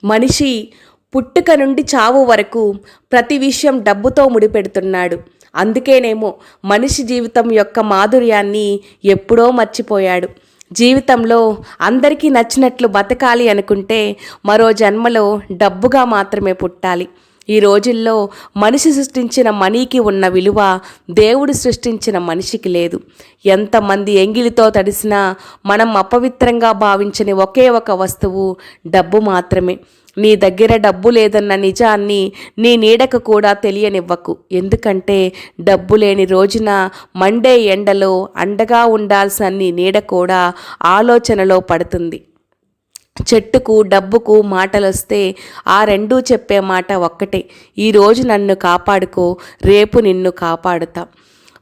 మనిషి పుట్టుక నుండి చావు వరకు ప్రతి విషయం డబ్బుతో ముడిపెడుతున్నాడు. అందుకేనేమో మనిషి జీవితం యొక్క మాధుర్యాన్ని ఎప్పుడో మర్చిపోయాడు. జీవితంలో అందరికీ నచ్చినట్లు బతకాలి అనుకుంటే మరో జన్మలో డబ్బుగా మాత్రమే పుట్టాలి. ఈ రోజుల్లో మనిషి సృష్టించిన మనీకి ఉన్న విలువ దేవుడు సృష్టించిన మనిషికి లేదు. ఎంతమంది ఎంగిలితో తడిసినా మనం అపవిత్రంగా భావించని ఒకే ఒక వస్తువు డబ్బు మాత్రమే. నీ దగ్గర డబ్బు లేదన్న నిజాన్ని నీ నీడకు కూడా తెలియనివ్వకు. ఎందుకంటే డబ్బు లేని రోజున మండే ఎండలో అండగా ఉండాల్సిన నీ నీడ కూడా ఆలోచనలో పడుతుంది. చెట్టుకు డబ్బుకు మాటలొస్తే ఆ రెండూ చెప్పే మాట ఒక్కటే, ఈరోజు నన్ను కాపాడుకో, రేపు నిన్ను కాపాడుతా.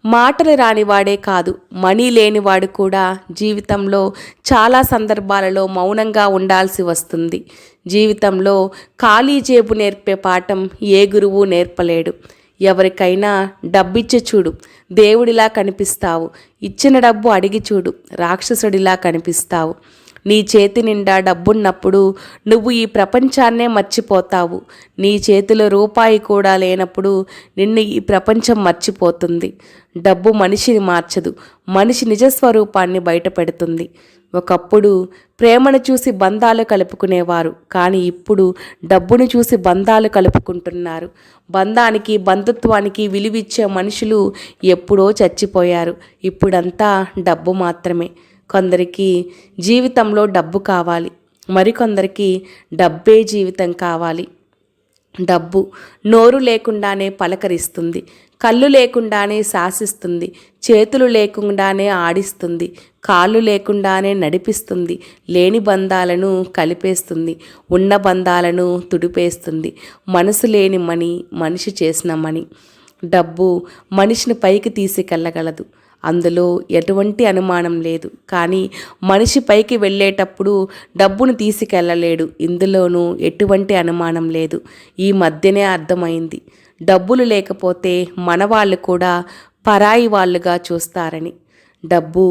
మాటలు రానివాడే కాదు, మనీ లేనివాడు కూడా జీవితంలో చాలా సందర్భాలలో మౌనంగా ఉండాల్సి వస్తుంది. జీవితంలో ఖాళీ జేబు నేర్పే పాఠం ఏ గురువు నేర్పలేడు. ఎవరికైనా డబ్బిచ్చి చూడు, దేవుడిలా కనిపిస్తావు. ఇచ్చిన డబ్బు అడిగి చూడు, రాక్షసుడిలా కనిపిస్తావు. నీ చేతి నిండా డబ్బున్నప్పుడు నువ్వు ఈ ప్రపంచాన్నే మర్చిపోతావు. నీ చేతిలో రూపాయి కూడా లేనప్పుడు నిన్ను ఈ ప్రపంచం మర్చిపోతుంది. డబ్బు మనిషిని మార్చదు, మనిషి నిజస్వరూపాన్ని బయటపెడుతుంది. ఒకప్పుడు ప్రేమను చూసి బంధాలు కలుపుకునేవారు, కానీ ఇప్పుడు డబ్బును చూసి బంధాలు కలుపుకుంటున్నారు. బంధానికి బంధుత్వానికి విలువిచ్చే మనుషులు ఎప్పుడో చచ్చిపోయారు. ఇప్పుడంతా డబ్బు మాత్రమే. కొందరికి జీవితంలో డబ్బు కావాలి, మరికొందరికి డబ్బే జీవితం కావాలి. డబ్బు నోరు లేకుండానే పలకరిస్తుంది, కళ్ళు లేకుండానే శాసిస్తుంది, చేతులు లేకుండానే ఆడిస్తుంది, కాళ్ళు లేకుండానే నడిపిస్తుంది, లేని బంధాలను కలిపేస్తుంది, ఉన్న బంధాలను తుడిపేస్తుంది. మనసు లేని మని మనిషి చేసిన మని. డబ్బు మనిషిని పైకి తీసుకెళ్ళగలదు, అందులో ఎటువంటి అనుమానం లేదు. కానీ మనిషి పైకి వెళ్ళేటప్పుడు డబ్బును తీసుకెళ్ళలేడు, ఇందులోనూ ఎటువంటి అనుమానం లేదు. ఈ మధ్యనే అర్థమైంది, డబ్బులు లేకపోతే మనవాళ్ళు కూడా పరాయి వాళ్ళుగా చూస్తారని. డబ్బు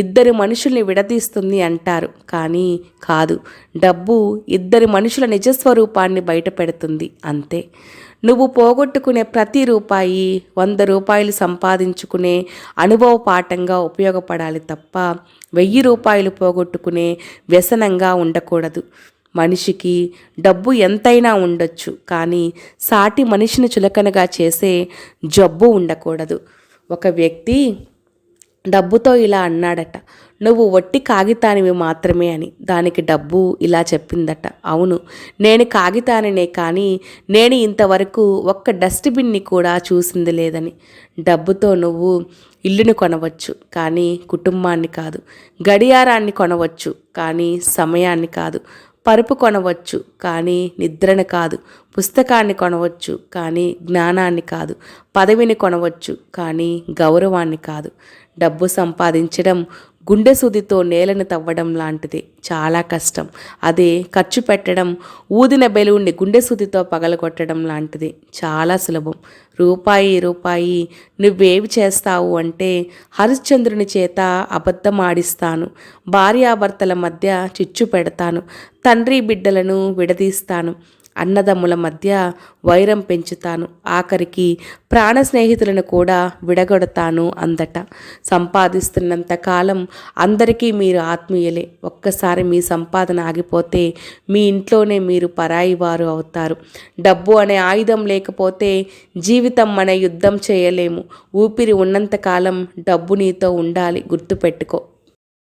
ఇద్దరు మనుషుల్ని విడదీస్తుంది అంటారు, కానీ కాదు. డబ్బు ఇద్దరు మనుషుల నిజస్వరూపాన్ని బయటపెడుతుంది, అంతే. నువ్వు పోగొట్టుకునే ప్రతి రూపాయి 100 రూపాయలు సంపాదించుకునే అనుభవ పాఠంగా ఉపయోగపడాలి తప్ప 1000 రూపాయలు పోగొట్టుకునే వ్యసనంగా ఉండకూడదు. మనిషికి డబ్బు ఎంతైనా ఉండొచ్చు, కానీ సాటి మనిషిని చులకనగా చేసే జబ్బు ఉండకూడదు. ఒక వ్యక్తి డబ్బుతో ఇలా అన్నాడట, నువ్వు వట్టి కాగితానివి మాత్రమే అని. దానికి డబ్బు ఇలా చెప్పిందట, అవును, నేను కాగితానినే, కానీ నేను ఇంతవరకు ఒక్క డస్ట్బిన్ని కూడా చూసింది లేదని. డబ్బుతో నువ్వు ఇల్లుని కొనవచ్చు, కానీ కుటుంబాన్ని కాదు. గడియారాన్ని కొనవచ్చు, కానీ సమయాన్ని కాదు. పరుపు కొనవచ్చు, కానీ నిద్రను కాదు. పుస్తకాన్ని కొనవచ్చు, కానీ జ్ఞానాన్ని కాదు. పదవిని కొనవచ్చు, కానీ గౌరవాన్ని కాదు. డబ్బు సంపాదించడం గుండె సూదితో నేలను తవ్వడం లాంటిది, చాలా కష్టం. అదే ఖర్చు పెట్టడం ఊదిన బెలూన్ని గుండె సూదితో పగలగొట్టడం లాంటిది, చాలా సులభం. రూపాయి నువ్వేవి చేస్తావు అంటే, హరిశ్చంద్రుని చేత అబద్ధం ఆడిస్తాను, భార్యాభర్తల మధ్య చిచ్చు పెడతాను, తండ్రి బిడ్డలను విడదీస్తాను, అన్నదమ్ముల మధ్య వైరం పెంచుతాను, ఆఖరికి ప్రాణ స్నేహితులను కూడా విడగొడతాను అందట. సంపాదిస్తున్నంత కాలం అందరికీ మీరు ఆత్మీయులే. ఒక్కసారి మీ సంపాదన ఆగిపోతే మీ ఇంట్లోనే మీరు పరాయి వారు అవుతారు. డబ్బు అనే ఆయుధం లేకపోతే జీవితం మన యుద్ధం చేయలేము. ఊపిరి ఉన్నంతకాలం డబ్బు నీతో ఉండాలి, గుర్తుపెట్టుకో.